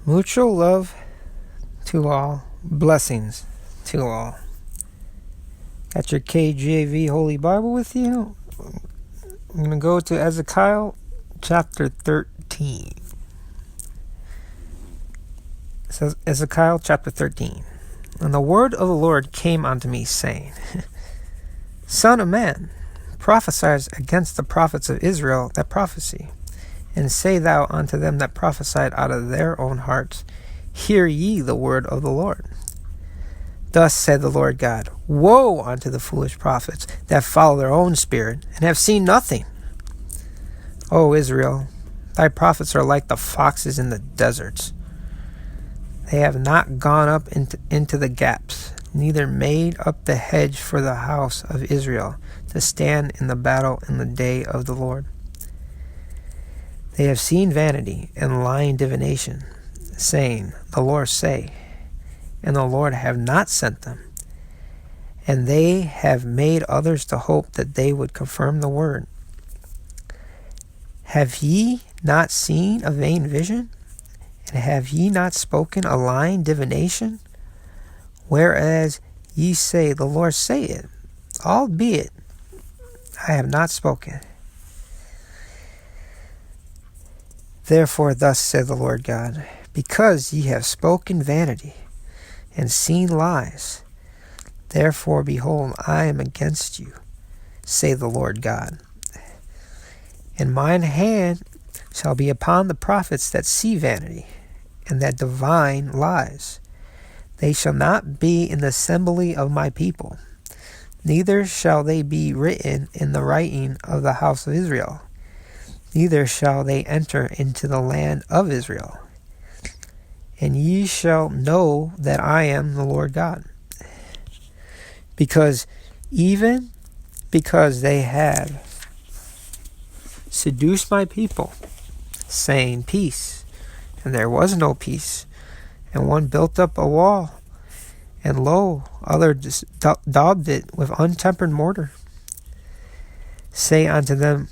Mutual love to all, blessings to all. Got your KJV Holy Bible with you? I'm going to go to Ezekiel chapter 13. It says Ezekiel chapter 13. And the word of the Lord came unto me, saying, Son of man, prophesy against the prophets of Israel that prophesy. And say thou unto them that prophesied out of their own hearts, Hear ye the word of the Lord. Thus said the Lord God, Woe unto the foolish prophets that follow their own spirit, and have seen nothing. O Israel, thy prophets are like the foxes in the deserts. They have not gone up into the gaps, neither made up the hedge for the house of Israel, to stand in the battle in the day of the Lord. They have seen vanity and lying divination, saying, The Lord say, and the Lord have not sent them. And they have made others to hope that they would confirm the word. Have ye not seen a vain vision? And have ye not spoken a lying divination? Whereas ye say, The Lord say it, albeit I have not spoken. Therefore thus said the Lord God, Because ye have spoken vanity, and seen lies, therefore behold, I am against you, say the Lord God. And mine hand shall be upon the prophets that see vanity, and that divine lies. They shall not be in the assembly of my people, neither shall they be written in the writing of the house of Israel. Neither shall they enter into the land of Israel. And ye shall know that I am the Lord God. Because they have seduced my people, saying peace, and there was no peace. And one built up a wall, and lo, others daubed it with untempered mortar. Say unto them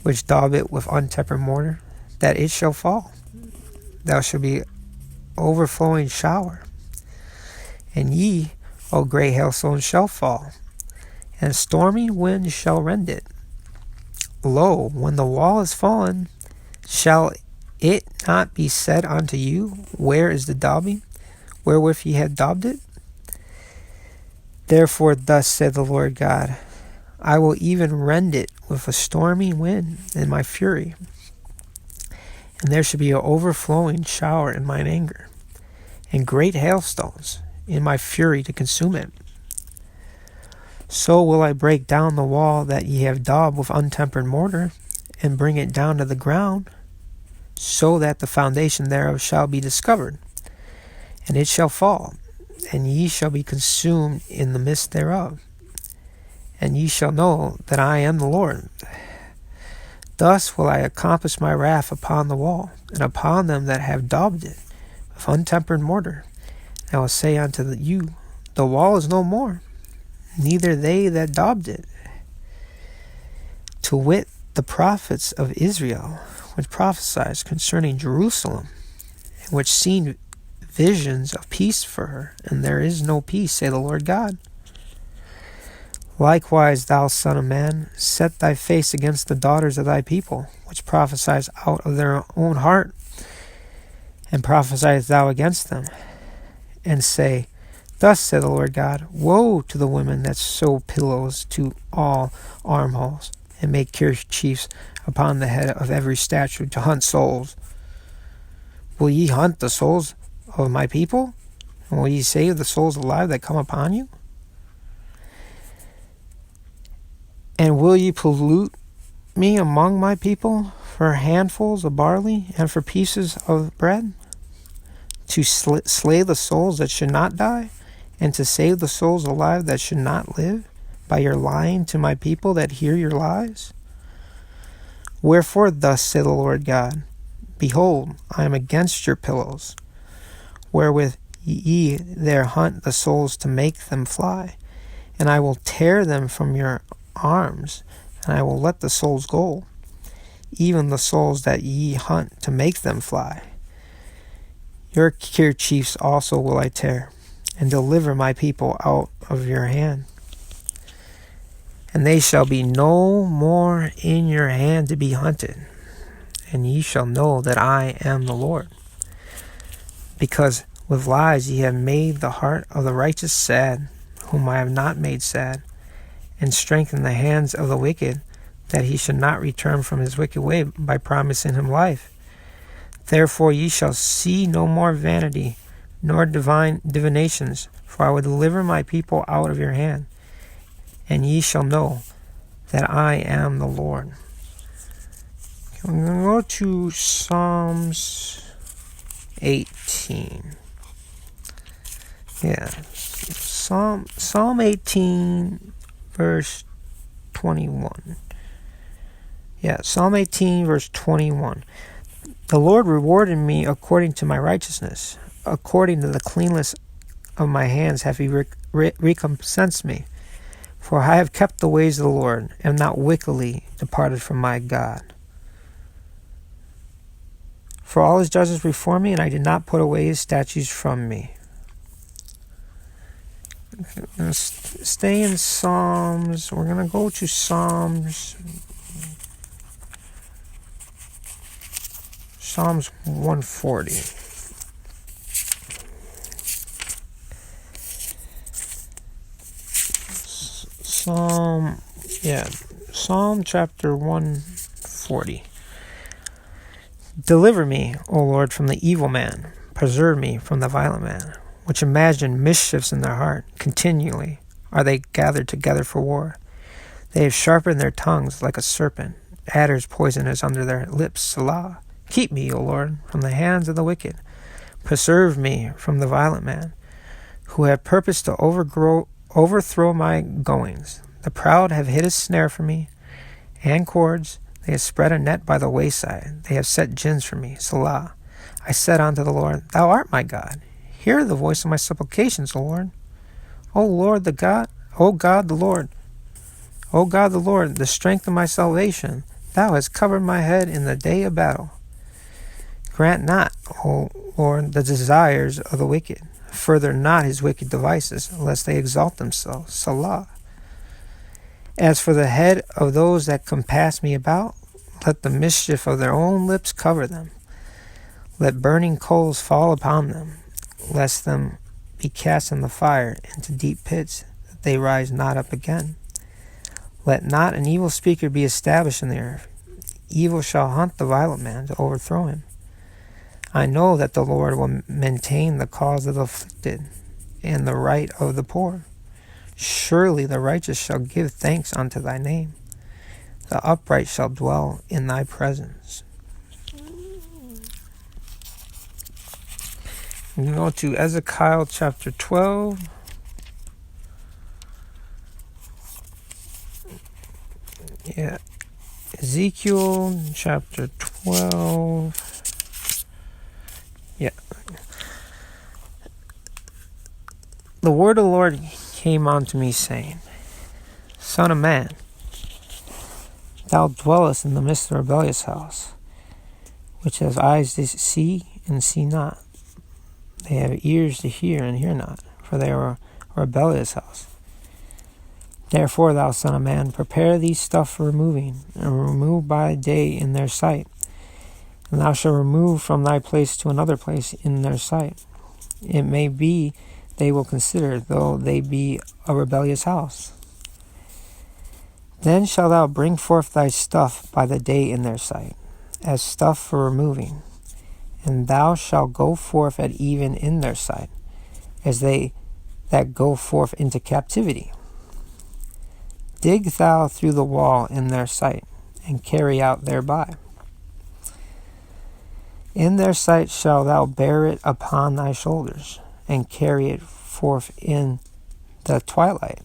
which daub it with untempered mortar, that it shall fall. Thou shalt be overflowing shower. And ye, O great hailstones, shall fall, and stormy wind shall rend it. Lo, when the wall is fallen, shall it not be said unto you, Where is the daubing, wherewith ye have daubed it? Therefore thus said the Lord God, I will even rend it with a stormy wind in my fury, and there shall be an overflowing shower in mine anger, and great hailstones in my fury to consume it. So will I break down the wall that ye have daubed with untempered mortar, and bring it down to the ground, so that the foundation thereof shall be discovered, and it shall fall, and ye shall be consumed in the midst thereof. And ye shall know that I am the Lord. Thus will I accomplish my wrath upon the wall, and upon them that have daubed it with untempered mortar. And I will say unto you, The wall is no more, neither they that daubed it. To wit, the prophets of Israel, which prophesied concerning Jerusalem, and which seen visions of peace for her, and there is no peace, say the Lord God. Likewise, thou son of man, set thy face against the daughters of thy people, which prophesy out of their own heart, and prophesy thou against them, and say, Thus said the Lord God, Woe to the women that sew pillows to all armholes, and make kerchiefs upon the head of every statue to hunt souls. Will ye hunt the souls of my people? And will ye save the souls alive that come upon you? And will ye pollute me among my people for handfuls of barley and for pieces of bread? To slay the souls that should not die, and to save the souls alive that should not live, by your lying to my people that hear your lies? Wherefore thus saith the Lord God, Behold, I am against your pillows, wherewith ye there hunt the souls to make them fly, and I will tear them from your arms, and I will let the souls go, even the souls that ye hunt to make them fly. Your kerchiefs also will I tear, and deliver my people out of your hand. And they shall be no more in your hand to be hunted, and ye shall know that I am the Lord. Because with lies ye have made the heart of the righteous sad, whom I have not made sad, and strengthened the hands of the wicked, that he should not return from his wicked way by promising him life. Therefore ye shall see no more vanity, nor divinations, for I will deliver my people out of your hand, and ye shall know that I am the Lord. Okay, we're going to go to Psalms 18. Yeah, Psalm 18, verse 21. Yeah, Psalm 18, verse 21. The Lord rewarded me according to my righteousness. According to the cleanness of my hands hath he recompensed me. For I have kept the ways of the Lord, and not wickedly departed from my God. For all his judgments before me, and I did not put away his statutes from me. Okay, we're going to stay in Psalms. We're going to go to Psalms 140. Psalm chapter 140. Deliver me, O Lord, from the evil man. Preserve me from the violent man, which imagine mischiefs in their heart. Continually are they gathered together for war. They have sharpened their tongues like a serpent. Adder's poison is under their lips. Selah. Keep me, O Lord, from the hands of the wicked. Preserve me from the violent man, who have purposed to overthrow my goings. The proud have hid a snare for me, and cords. They have spread a net by the wayside. They have set gins for me. Selah. I said unto the Lord, Thou art my God. Hear the voice of my supplications, O Lord. O Lord the God, O God the Lord. O God the Lord, the strength of my salvation. Thou hast covered my head in the day of battle. Grant not, O Lord, the desires of the wicked. Further not his wicked devices, lest they exalt themselves. Selah. As for the head of those that compass me about, let the mischief of their own lips cover them. Let burning coals fall upon them, lest them be cast in the fire into deep pits, that they rise not up again. Let not an evil speaker be established in the earth. Evil shall hunt the violent man to overthrow him. I know that the Lord will maintain the cause of the afflicted and the right of the poor. Surely the righteous shall give thanks unto thy name. The upright shall dwell in thy presence. We can go to Ezekiel chapter 12. Yeah. Ezekiel chapter 12. Yeah. The word of the Lord came unto me, saying, Son of man, thou dwellest in the midst of the rebellious house, which has eyes to see and see not. They have ears to hear and hear not, for they are a rebellious house. Therefore, thou son of man, prepare thee stuff for removing, and remove by day in their sight. And thou shalt remove from thy place to another place in their sight. It may be they will consider, though they be a rebellious house. Then shalt thou bring forth thy stuff by the day in their sight, as stuff for removing. And thou shalt go forth at even in their sight, as they that go forth into captivity. Dig thou through the wall in their sight, and carry out thereby. In their sight shalt thou bear it upon thy shoulders, and carry it forth in the twilight.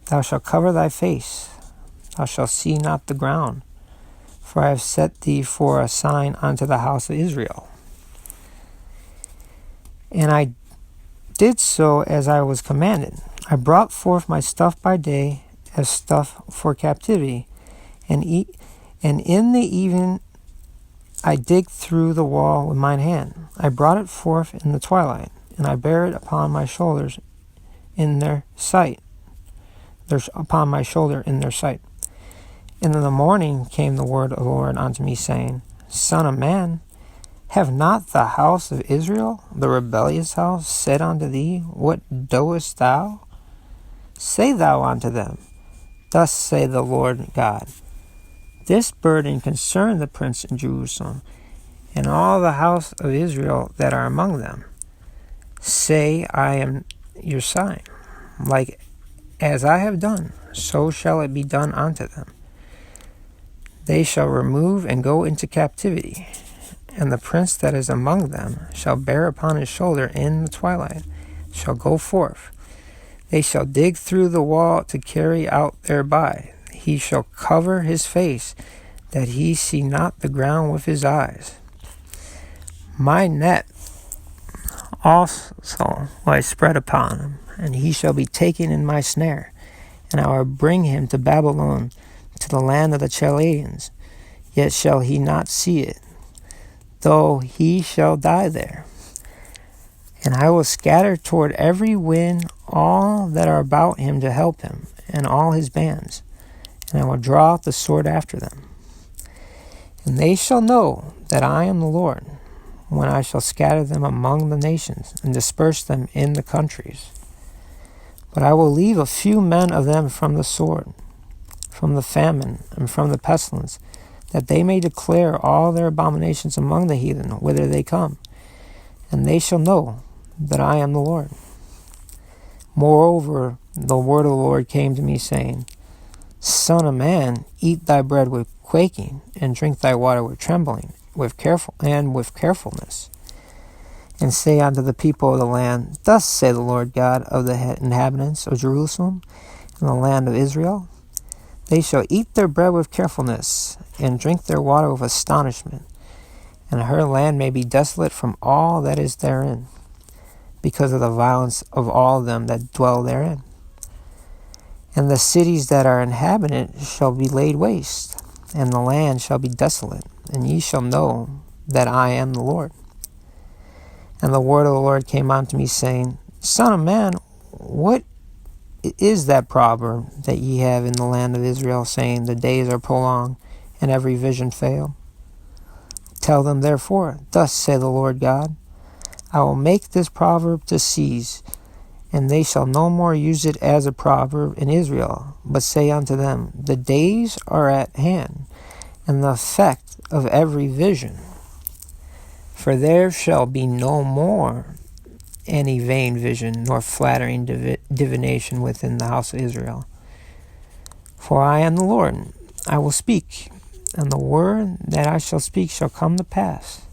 Thou shalt cover thy face, thou shalt see not the ground, for I have set thee for a sign unto the house of Israel. And I did so as I was commanded. I brought forth my stuff by day as stuff for captivity, and in the even I digged through the wall with mine hand. I brought it forth in the twilight, and I bare it upon my shoulders in their sight. Upon my shoulder in their sight. And in the morning came the word of the Lord unto me, saying, Son of man, have not the house of Israel, the rebellious house, said unto thee, What doest thou? Say thou unto them, Thus saith the Lord God, This burden concerned the prince in Jerusalem, and all the house of Israel that are among them. Say, I am your sign. Like as I have done, so shall it be done unto them. They shall remove and go into captivity, and the prince that is among them shall bear upon his shoulder in the twilight, shall go forth. They shall dig through the wall to carry out thereby. He shall cover his face, that he see not the ground with his eyes. My net also will I spread upon him, and he shall be taken in my snare, and I will bring him to Babylon, to the land of the Chaldeans, yet shall he not see it, though he shall die there. And I will scatter toward every wind all that are about him to help him, and all his bands, and I will draw out the sword after them. And they shall know that I am the Lord, when I shall scatter them among the nations, and disperse them in the countries. But I will leave a few men of them from the sword, from the famine, and from the pestilence, that they may declare all their abominations among the heathen, whither they come. And they shall know that I am the Lord. Moreover, the word of the Lord came to me, saying, Son of man, eat thy bread with quaking, and drink thy water with trembling, with carefulness. And say unto the people of the land, Thus saith the Lord God of the inhabitants of Jerusalem, and the land of Israel, They shall eat their bread with carefulness, and drink their water with astonishment, and her land may be desolate from all that is therein, because of the violence of all them that dwell therein. And the cities that are inhabited shall be laid waste, and the land shall be desolate, and ye shall know that I am the Lord. And the word of the Lord came unto me, saying, Son of man, what is that proverb that ye have in the land of Israel, saying, The days are prolonged, and every vision fail? Tell them therefore, Thus saith the Lord God, I will make this proverb to cease, and they shall no more use it as a proverb in Israel, but say unto them, The days are at hand, and the effect of every vision. For there shall be no more any vain vision, nor flattering divination within the house of Israel. For I am the Lord, I will speak, and the word that I shall speak shall come to pass.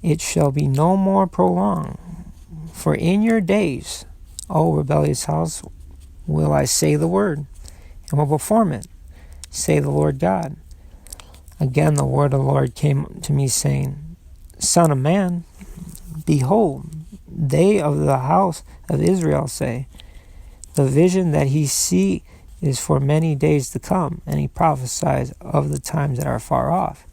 It shall be no more prolonged. For in your days, O rebellious house, will I say the word, and will perform it, say the Lord God. Again the word of the Lord came to me, saying, Son of man, behold, they of the house of Israel say, The vision that he see is for many days to come, and he prophesies of the times that are far off.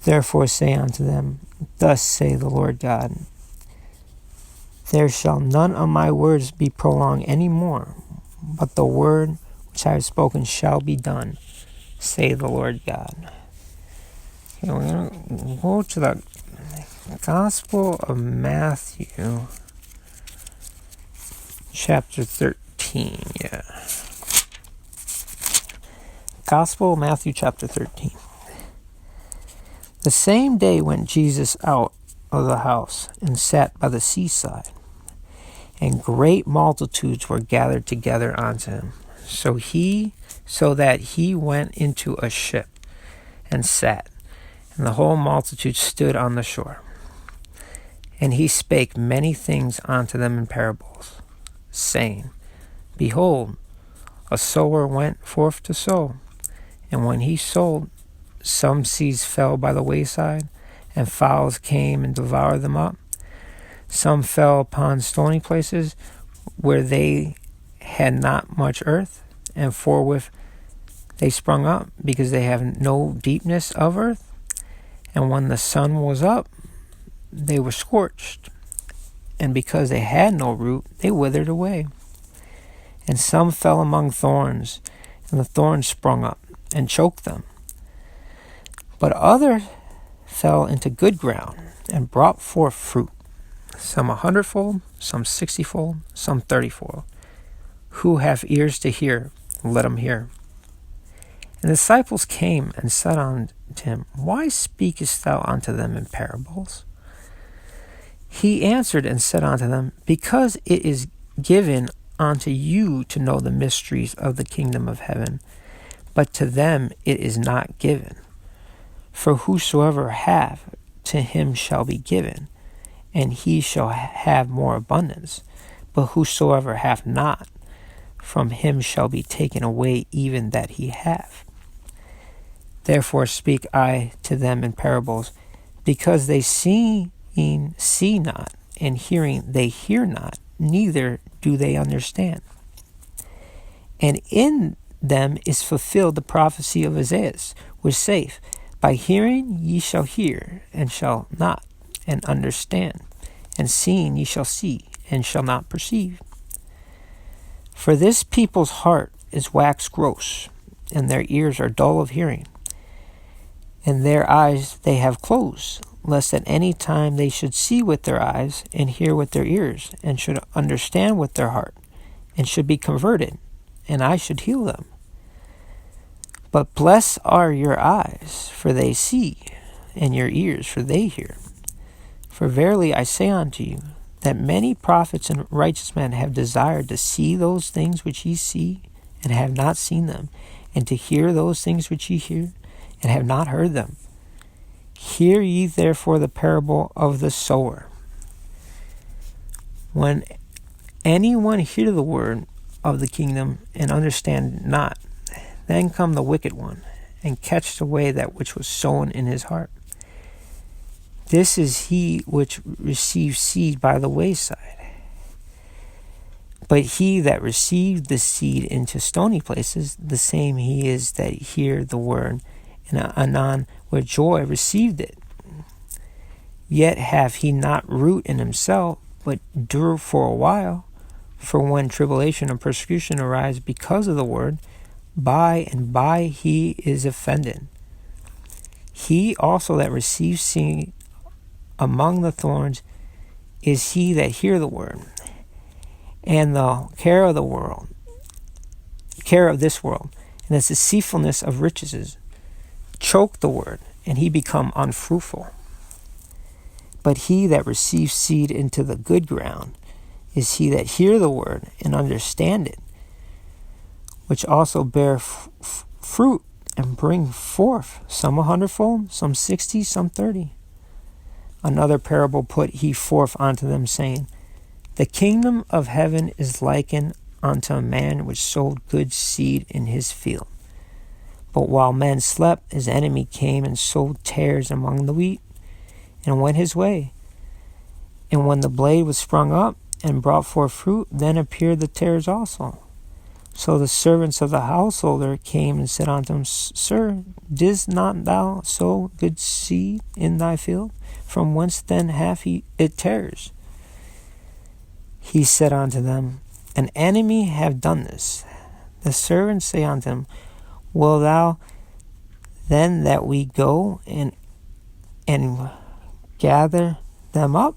Therefore say unto them, Thus saith the Lord God, There shall none of my words be prolonged any more, but the word which I have spoken shall be done, say the Lord God. Okay, we're going to go to the Gospel of Matthew, chapter 13, Gospel of Matthew, chapter 13. The same day went Jesus out of the house, and sat by the seaside, and great multitudes were gathered together unto him. So that he went into a ship, and sat, and the whole multitude stood on the shore. And he spake many things unto them in parables, saying, Behold, a sower went forth to sow, and when he sowed, some seeds fell by the wayside, and fowls came and devoured them up. Some fell upon stony places, where they had not much earth, and forthwith they sprung up, because they have no deepness of earth. And when the sun was up, they were scorched, and because they had no root, they withered away. And some fell among thorns, and the thorns sprung up and choked them. But others fell into good ground and brought forth fruit, some 100-fold, some 60-fold, some 30-fold. Who have ears to hear, let them hear. And the disciples came and said unto him, Why speakest thou unto them in parables? He answered and said unto them, Because it is given unto you to know the mysteries of the kingdom of heaven, but to them it is not given. For whosoever hath, to him shall be given, and he shall have more abundance. But whosoever hath not, from him shall be taken away even that he hath. Therefore speak I to them in parables, because they see not, and hearing they hear not, neither do they understand. And in them is fulfilled the prophecy of Isaiah, which saith, By hearing ye shall hear, and shall not, and understand, and seeing ye shall see, and shall not perceive. For this people's heart is waxed gross, and their ears are dull of hearing, and their eyes they have closed, lest at any time they should see with their eyes, and hear with their ears, and should understand with their heart, and should be converted, and I should heal them. But blessed are your eyes, for they see, and your ears, for they hear. For verily I say unto you, that many prophets and righteous men have desired to see those things which ye see, and have not seen them, and to hear those things which ye hear, and have not heard them. Hear ye therefore the parable of the sower. When anyone hear the word of the kingdom, and understand not, then come the wicked one, and catch away that which was sown in his heart. This is he which received seed by the wayside. But he that received the seed into stony places, the same he is that hear the word, and anon with joy received it. Yet hath he not root in himself, but endure for a while. For when tribulation and persecution arise because of the word, by and by he is offended. He also that receives seed among the thorns is he that hear the word, and the care of this world, and the deceitfulness of riches, choke the word, and he become unfruitful. But he that receives seed into the good ground is he that hear the word and understand it, which also bear fruit and bring forth, some 100-fold, some 60, some 30. Another parable put he forth unto them, saying, The kingdom of heaven is likened unto a man which sowed good seed in his field. But while men slept, his enemy came and sowed tares among the wheat, and went his way. And when the blade was sprung up, and brought forth fruit, then appeared the tares also. So the servants of the householder came and said unto him, Sir, didst not thou sow good seed in thy field? From whence then hath it tares? He said unto them, An enemy have done this. The servants say unto him, Will thou then that we go and gather them up?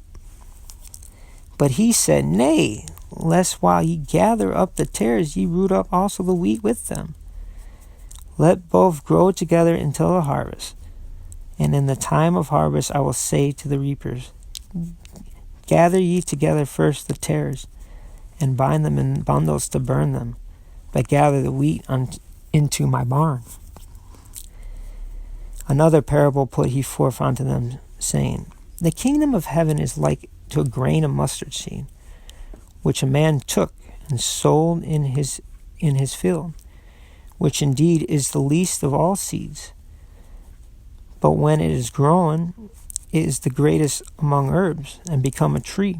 But he said, Nay, lest while ye gather up the tares, ye root up also the wheat with them. Let both grow together until the harvest. And in the time of harvest I will say to the reapers, Gather ye together first the tares, and bind them in bundles to burn them, but gather the wheat into my barn. Another parable put he forth unto them, saying, The kingdom of heaven is like to a grain of mustard seed, which a man took and sowed in his field, which indeed is the least of all seeds. But when it is grown, it is the greatest among herbs, and become a tree,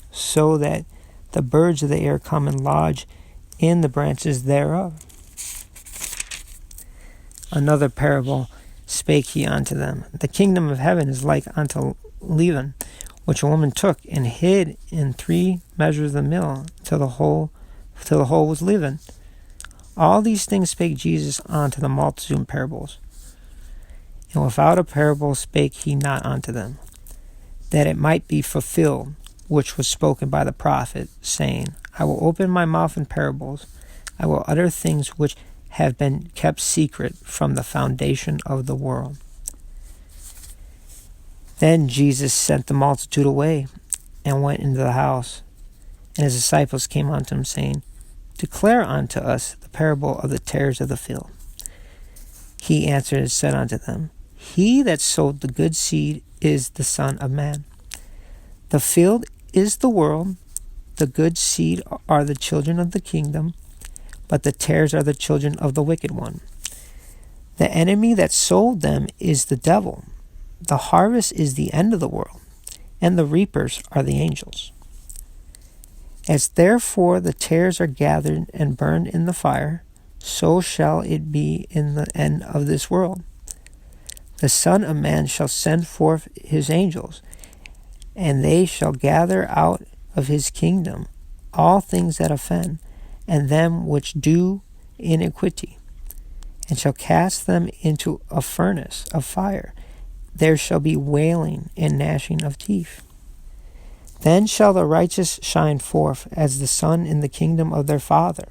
so that the birds of the air come and lodge in the branches thereof. Another parable spake he unto them, The kingdom of heaven is like unto leaven, which a woman took and hid in 3 measures of meal till the whole was leavened. All these things spake Jesus unto the multitude in parables. And without a parable spake he not unto them, that it might be fulfilled, which was spoken by the prophet, saying, I will open my mouth in parables, I will utter things which have been kept secret from the foundation of the world. Then Jesus sent the multitude away, and went into the house. And his disciples came unto him, saying, Declare unto us the parable of the tares of the field. He answered and said unto them, He that sowed the good seed is the Son of Man. The field is the world, the good seed are the children of the kingdom, but the tares are the children of the wicked one. The enemy that sowed them is the devil. The harvest is the end of the world, and the reapers are the angels. As therefore the tares are gathered and burned in the fire, so shall it be in the end of this world. The Son of Man shall send forth his angels, and they shall gather out of his kingdom all things that offend, and them which do iniquity, and shall cast them into a furnace of fire. There shall be wailing and gnashing of teeth. Then shall the righteous shine forth as the sun in the kingdom of their Father.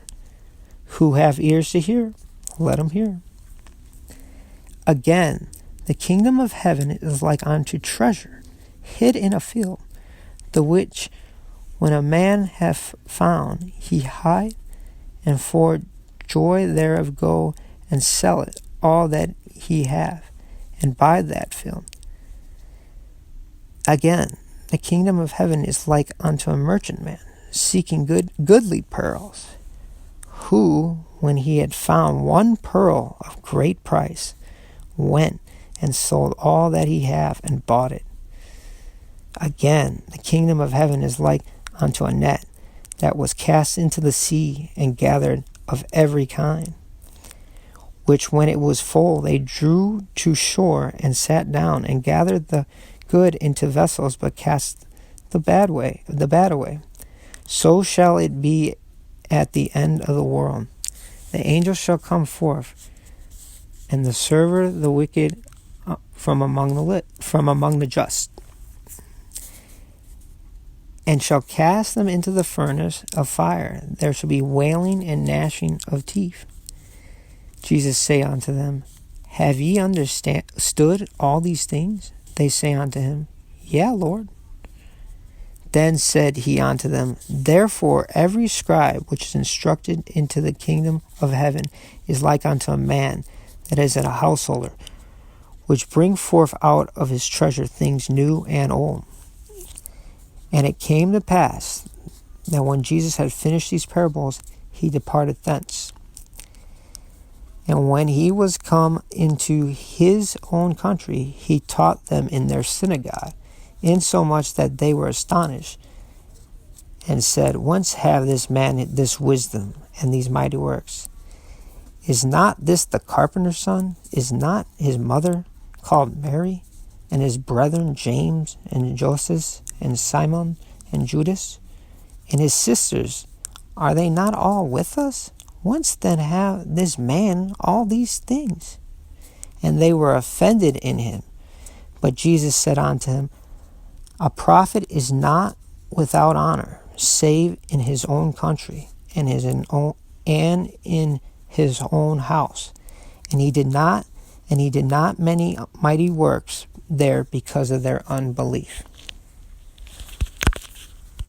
Who have ears to hear, let him hear. Again, the kingdom of heaven is like unto treasure hid in a field, the which when a man hath found, he hide, and for joy thereof go and sell it all that he hath, and buy that field. Again, the kingdom of heaven is like unto a merchantman seeking goodly pearls, who, when he had found one pearl of great price, went and sold all that he had and bought it. Again, the kingdom of heaven is like unto a net that was cast into the sea and gathered of every kind, which when it was full they drew to shore and sat down and gathered the good into vessels, but cast the bad away. So shall it be at the end of the world. The angels shall come forth, and the server the wicked from among the just, and shall cast them into the furnace of fire. There shall be wailing and gnashing of teeth. Jesus say unto them, Have ye understood all these things? They say unto him, Yea, Lord. Then said he unto them, Therefore every scribe which is instructed into the kingdom of heaven is like unto a man that is a householder, which bring forth out of his treasure things new and old. And it came to pass that when Jesus had finished these parables, he departed thence. And when he was come into his own country, he taught them in their synagogue, insomuch that they were astonished, and said, Whence have this man this wisdom and these mighty works? Is not this the carpenter's son? Is not his mother called Mary, and his brethren James and Joseph and Simon and Judas? And his sisters, are they not all with us? Whence then have this man all these things? And they were offended in him. But Jesus said unto him, A prophet is not without honor, save in his own country and in his own house. And he did not many mighty works there because of their unbelief.